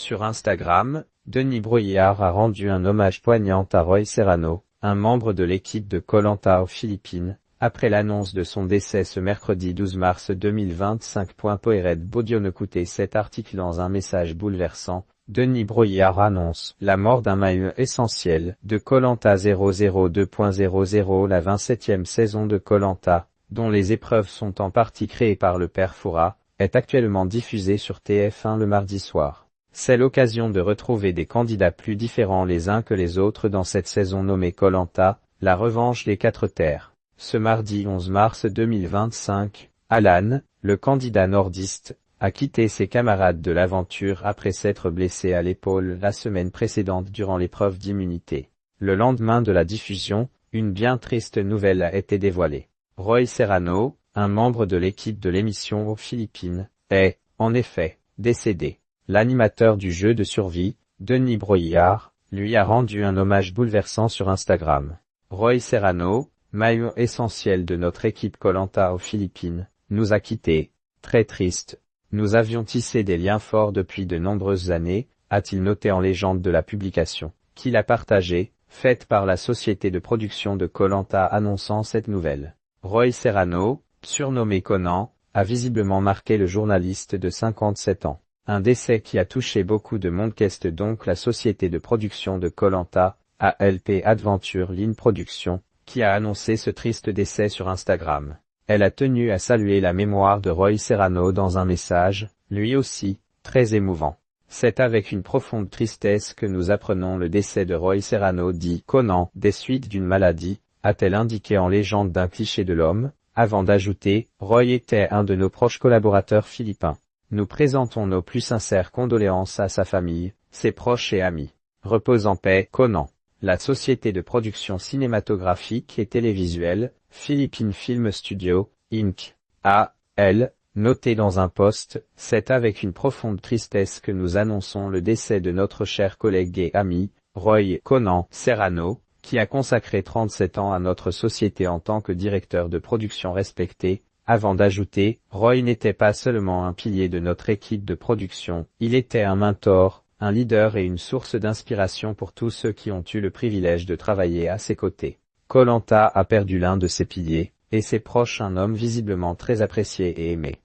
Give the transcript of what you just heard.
Sur Instagram, Denis Brogniart a rendu un hommage poignant à Roy Serrano, un membre de l'équipe de Koh Lanta aux Philippines, après l'annonce de son décès ce mercredi 12 mars 2025. Poiret Bodionekouté cet article dans un message bouleversant. Denis Brogniart annonce la mort d'un maillon essentiel de Koh Lanta 002.00. La 27e saison de Koh Lanta, dont les épreuves sont en partie créées par le père Fouras, est actuellement diffusée sur TF1 le mardi soir. C'est l'occasion de retrouver des candidats plus différents les uns que les autres dans cette saison nommée Koh Lanta, la revanche des 4 terres. Ce mardi 11 mars 2025, Alan, le candidat nordiste, a quitté ses camarades de l'aventure après s'être blessé à l'épaule la semaine précédente durant l'épreuve d'immunité. Le lendemain de la diffusion, une bien triste nouvelle a été dévoilée. Roy Serrano, un membre de l'équipe de l'émission aux Philippines, est, en effet, décédé. L'animateur du jeu de survie, Denis Brogniart, lui a rendu un hommage bouleversant sur Instagram. Roy Serrano, maillon essentiel de notre équipe Koh Lanta aux Philippines, nous a quittés. Très triste. Nous avions tissé des liens forts depuis de nombreuses années, a-t-il noté en légende de la publication, qu'il a partagée, faite par la société de production de Koh Lanta annonçant cette nouvelle. Roy Serrano, surnommé Conan, a visiblement marqué le journaliste de 57 ans. Un décès qui a touché beaucoup de monde. Qu'est donc la société de production de Koh Lanta, ALP Adventure Line Production, qui a annoncé ce triste décès sur Instagram. Elle a tenu à saluer la mémoire de Roy Serrano dans un message, lui aussi, très émouvant. C'est avec une profonde tristesse que nous apprenons le décès de Roy Serrano, dit Conan, des suites d'une maladie, a-t-elle indiqué en légende d'un cliché de l'homme, avant d'ajouter, Roy était un de nos proches collaborateurs philippins. Nous présentons nos plus sincères condoléances à sa famille, ses proches et amis. Repose en paix, Conan. La société de production cinématographique et télévisuelle, Philippine Film Studio, Inc., a, elle, noté dans un post, c'est avec une profonde tristesse que nous annonçons le décès de notre cher collègue et ami, Roy Conan Serrano, qui a consacré 37 ans à notre société en tant que directeur de production respecté, avant d'ajouter, Roy n'était pas seulement un pilier de notre équipe de production, il était un mentor, un leader et une source d'inspiration pour tous ceux qui ont eu le privilège de travailler à ses côtés. Koh Lanta a perdu l'un de ses piliers, et ses proches un homme visiblement très apprécié et aimé.